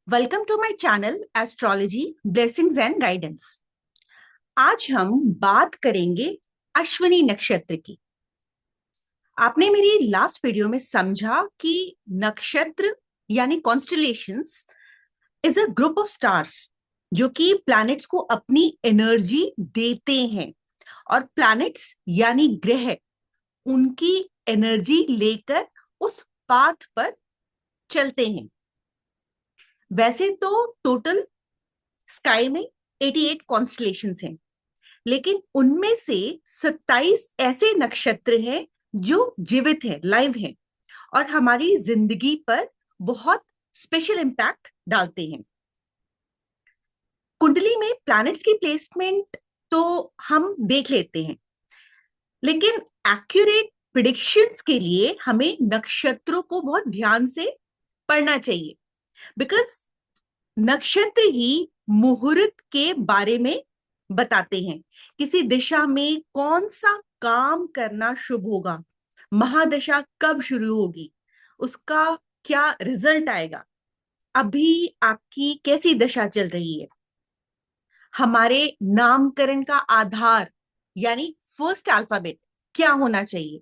Welcome to my channel astrology blessings and guidance. आज हम बात करेंगे अश्विनी नक्षत्र की। आपने मेरी लास्ट वीडियो में समझा कि नक्षत्र यानी constellations is a group of stars जो कि प्लैनेट्स को अपनी एनर्जी देते हैं, और प्लैनेट्स यानी ग्रह उनकी एनर्जी लेकर उस पाथ पर चलते हैं। वैसे तो टोटल स्काई में 88 कॉन्स्टलेशंस हैं, लेकिन उनमें से 27 ऐसे नक्षत्र हैं जो जीवित हैं, लाइव हैं, और हमारी जिंदगी पर बहुत स्पेशल इंपैक्ट डालते हैं। कुंडली में प्लैनेट्स की प्लेसमेंट तो हम देख लेते हैं, लेकिन एक्यूरेट प्रिडिक्शंस के लिए हमें नक्षत्रों को बहुत ध्यान से पढ़ना चाहिए, बिकॉज नक्षत्र ही मुहूर्त के बारे में बताते हैं। किसी दिशा में कौन सा काम करना शुभ होगा, महादशा कब शुरू होगी, उसका क्या रिजल्ट आएगा, अभी आपकी कैसी दशा चल रही है, हमारे नामकरण का आधार यानी फर्स्ट अल्फाबेट क्या होना चाहिए,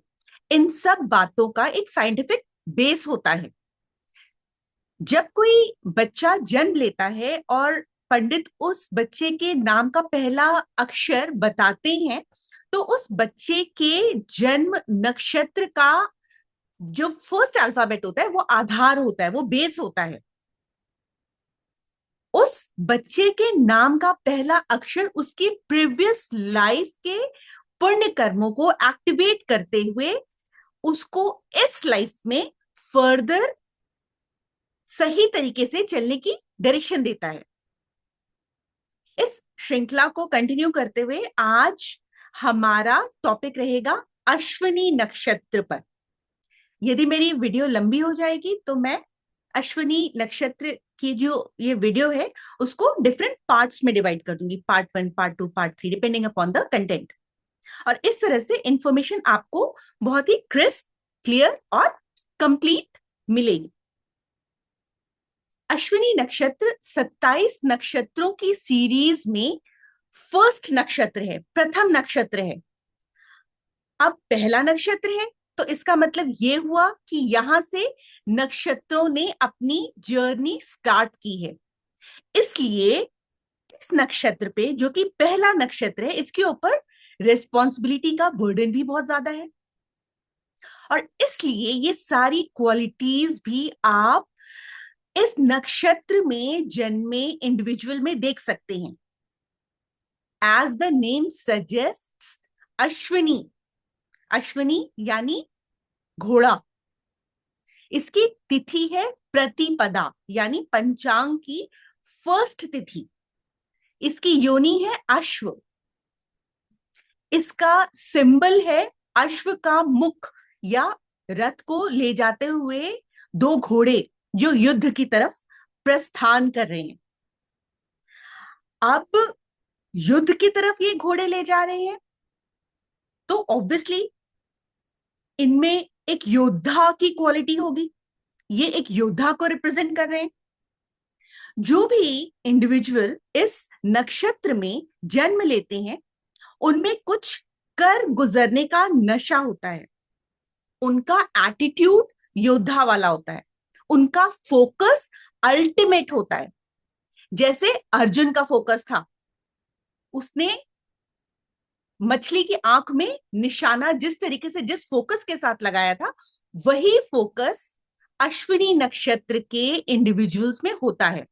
इन सब बातों का एक साइंटिफिक बेस होता है। जब कोई बच्चा जन्म लेता है और पंडित उस बच्चे के नाम का पहला अक्षर बताते हैं, तो उस बच्चे के जन्म नक्षत्र का जो फर्स्ट अल्फाबेट होता है वो आधार होता है, वो बेस होता है। उस बच्चे के नाम का पहला अक्षर उसकी प्रीवियस लाइफ के पुण्य कर्मों को एक्टिवेट करते हुए उसको इस लाइफ में फर्दर सही तरीके से चलने की डायरेक्शन देता है। इस श्रृंखला को कंटिन्यू करते हुए आज हमारा टॉपिक रहेगा अश्विनी नक्षत्र पर। यदि मेरी वीडियो लंबी हो जाएगी तो मैं अश्विनी नक्षत्र की जो ये वीडियो है उसको डिफरेंट पार्ट्स में डिवाइड कर दूंगी, part 1, part 2, part 3, depending upon the content. और इस तरह से इंफॉर्मेशन आपको बहुत ही क्रिस्प, क्लियर और कंप्लीट मिलेगी। अश्विनी नक्षत्र 27 नक्षत्रों की सीरीज में फर्स्ट नक्षत्र है, प्रथम नक्षत्र है। अब पहला नक्षत्र है तो इसका मतलब यह हुआ कि यहां से नक्षत्रों ने अपनी जर्नी स्टार्ट की है। इसलिए इस नक्षत्र पे, जो कि पहला नक्षत्र है, इसके ऊपर रिस्पॉन्सिबिलिटी का बर्डन भी बहुत ज्यादा है, और इसलिए ये सारी क्वालिटीज भी आप इस नक्षत्र में जन्मे इंडिविजुअल में देख सकते हैं। As the name suggest, Ashwini, Ashwini यानी घोड़ा, इसकी तिथि है प्रतिपदा यानी पंचांग की फर्स्ट तिथि। इसकी योनि है अश्व, इसका सिंबल है अश्व का मुख या रथ को ले जाते हुए दो घोड़े जो युद्ध की तरफ प्रस्थान कर रहे हैं। अब युद्ध की तरफ ये घोड़े ले जा रहे हैं तो ऑब्वियसली इनमें एक योद्धा की क्वालिटी होगी, ये एक योद्धा को रिप्रेजेंट कर रहे हैं। जो भी इंडिविजुअल इस नक्षत्र में जन्म लेते हैं उनमें कुछ कर गुजरने का नशा होता है, उनका एटीट्यूड योद्धा वाला होता है, उनका फोकस अल्टीमेट होता है। जैसे अर्जुन का फोकस था, उसने मछली की आंख में निशाना जिस तरीके से, जिस फोकस के साथ लगाया था, वही फोकस अश्विनी नक्षत्र के इंडिविजुअल्स में होता है।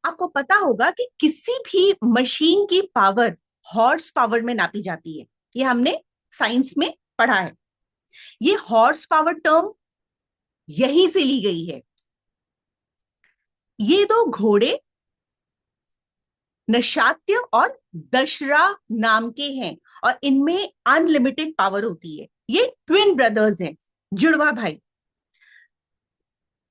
आपको पता होगा कि किसी भी मशीन की पावर हॉर्स पावर में नापी जाती है, ये हमने साइंस में पढ़ा है। ये हॉर्स पावर टर्म यहीं से ली गई है। ये दो घोड़े नशात्य और दशरा नाम के हैं, और इनमें अनलिमिटेड पावर होती है। ये ट्विन ब्रदर्स हैं, जुड़वा भाई।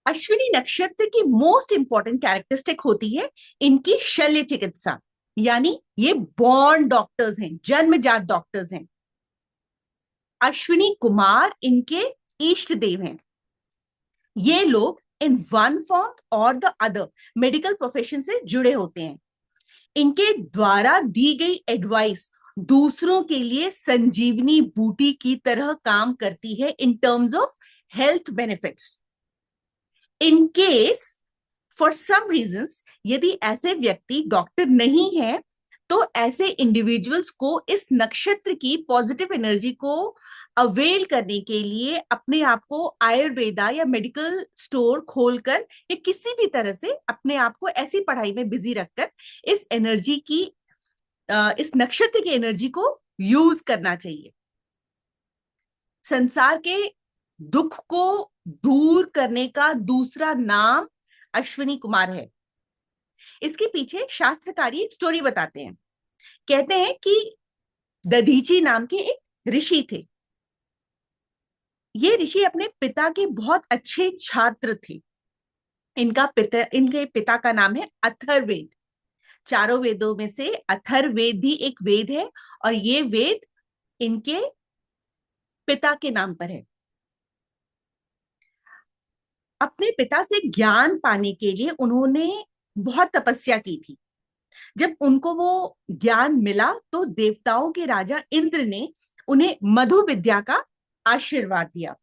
अश्विनी नक्षत्र की मोस्ट इंपॉर्टेंट कैरेक्टरिस्टिक होती है इनकी शल्य चिकित्सा, यानी ये बॉर्न डॉक्टर्स हैं, जन्मजात डॉक्टर्स हैं। अश्विनी कुमार इनके इष्ट देव हैं। ये लोग इन वन फॉर्म और द अदर मेडिकल प्रोफेशन से जुड़े होते हैं। इनके द्वारा दी गई एडवाइस दूसरों के लिए संजीवनी बूटी की तरह काम करती है in terms of health benefits. In case for some reasons यदि ऐसे व्यक्ति डॉक्टर नहीं है तो ऐसे इंडिविजुअल्स को इस नक्षत्र की पॉजिटिव एनर्जी को अवेल करने के लिए अपने आप को आयुर्वेदा या मेडिकल स्टोर खोलकर या किसी भी तरह से अपने आप को ऐसी पढ़ाई में बिजी रखकर इस एनर्जी की इस नक्षत्र की एनर्जी को यूज करना चाहिए। संसार के दुख को दूर करने का दूसरा नाम अश्विनी कुमार है। इसके पीछे शास्त्रकारी एक स्टोरी बताते हैं। कहते हैं कि दधीची नाम के एक ऋषि थे। ये ऋषि अपने पिता के बहुत अच्छे छात्र थे। इनके पिता का नाम है अथर्ववेद। चारों वेदों में से अथर्ववेद भी एक वेद है और ये वेद इनके पिता के नाम पर है। अपने पिता से ज्ञान पाने के लिए उन्होंने बहुत तपस्या की थी। जब उनको वो ज्ञान मिला तो देवताओं के राजा इंद्र ने उन्हें मधु विद्या का आशीर्वाद दिया।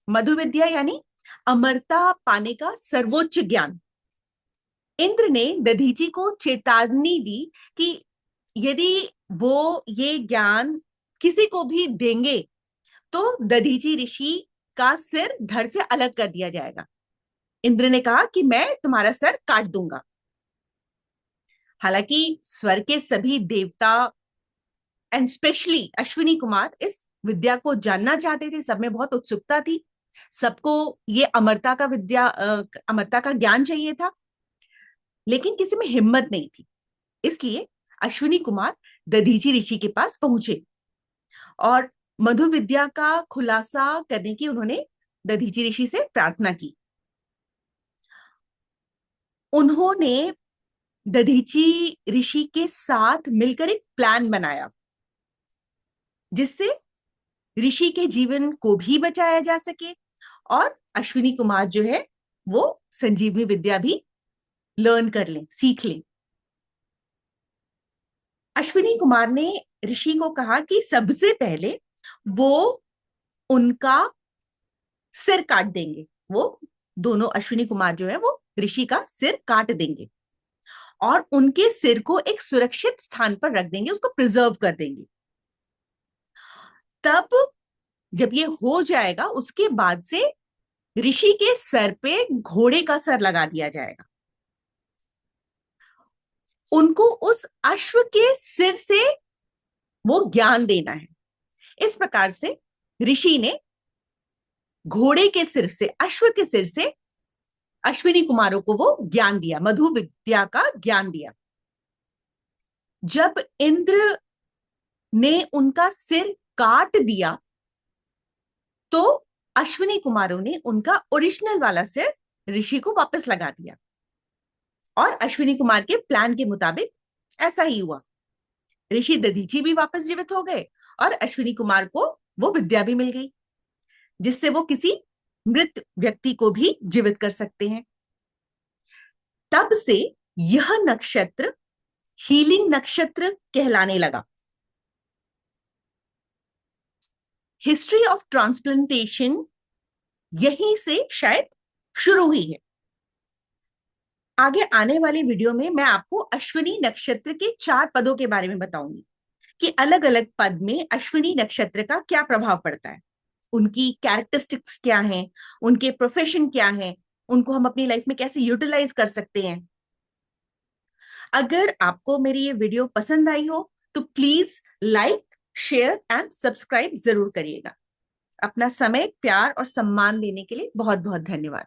मधु विद्या यानी अमरता पाने का सर्वोच्च ज्ञान। इंद्र ने दधीची को चेतावनी दी कि यदि वो ये ज्ञान किसी को भी देंगे तो दधीची ऋषि का सिर धड़ से अलग कर दिया जाएगा। इंद्र ने कहा कि मैं तुम्हारा सर काट दूंगा। हालांकि स्वर्ग के सभी देवता एंड स्पेशली अश्विनी कुमार इस विद्या को जानना चाहते थे। सब में बहुत उत्सुकता थी। सबको ये अमरता का ज्ञान चाहिए था, लेकिन किसी में हिम्मत नहीं थी। इसलिए अश्विनी कुमार दधीची ऋषि के पास पहुंचे और मधु विद्या का खुलासा करने की उन्होंने दधीची ऋषि से प्रार्थना की। उन्होंने दधीची ऋषि के साथ मिलकर एक प्लान बनाया जिससे ऋषि के जीवन को भी बचाया जा सके और अश्विनी कुमार जो है वो संजीवनी विद्या भी लर्न कर लें, सीख लें। अश्विनी कुमार ने ऋषि को कहा कि सबसे पहले वो उनका सिर काट देंगे। वो दोनों अश्विनी कुमार जो है वो ऋषि का सिर काट देंगे और उनके सिर को एक सुरक्षित स्थान पर रख देंगे, उसको प्रिजर्व कर देंगे। तब जब ये हो जाएगा उसके बाद से ऋषि के सर पे घोड़े का सर लगा दिया जाएगा। उनको उस अश्व के सिर से वो ज्ञान देना है। इस प्रकार से ऋषि ने घोड़े के सिर से, अश्व के सिर से अश्विनी कुमारों को वो ज्ञान दिया, मधु विद्या का ज्ञान दिया। जब इंद्र ने उनका सिर काट दिया तो अश्विनी कुमारों ने उनका ओरिजिनल वाला सिर ऋषि को वापस लगा दिया और अश्विनी कुमार के प्लान के मुताबिक ऐसा ही हुआ। ऋषि दधीची भी वापस जीवित हो गए और अश्विनी कुमार को वो विद्या भी मिल गई जिससे वो किसी मृत व्यक्ति को भी जीवित कर सकते हैं। तब से यह नक्षत्र हीलिंग नक्षत्र कहलाने लगा। हिस्ट्री ऑफ ट्रांसप्लांटेशन यहीं से शायद शुरू हुई है। आगे आने वाली वीडियो में मैं आपको अश्विनी नक्षत्र के 4 पदों के बारे में बताऊंगी कि अलग अलग पद में अश्विनी नक्षत्र का क्या प्रभाव पड़ता है, उनकी कैरेक्टरिस्टिक्स क्या हैं, उनके प्रोफेशन क्या हैं, उनको हम अपनी लाइफ में कैसे यूटिलाइज कर सकते हैं। अगर आपको मेरी ये वीडियो पसंद आई हो तो please like, share and subscribe जरूर करिएगा। अपना समय, प्यार और सम्मान देने के लिए बहुत बहुत धन्यवाद।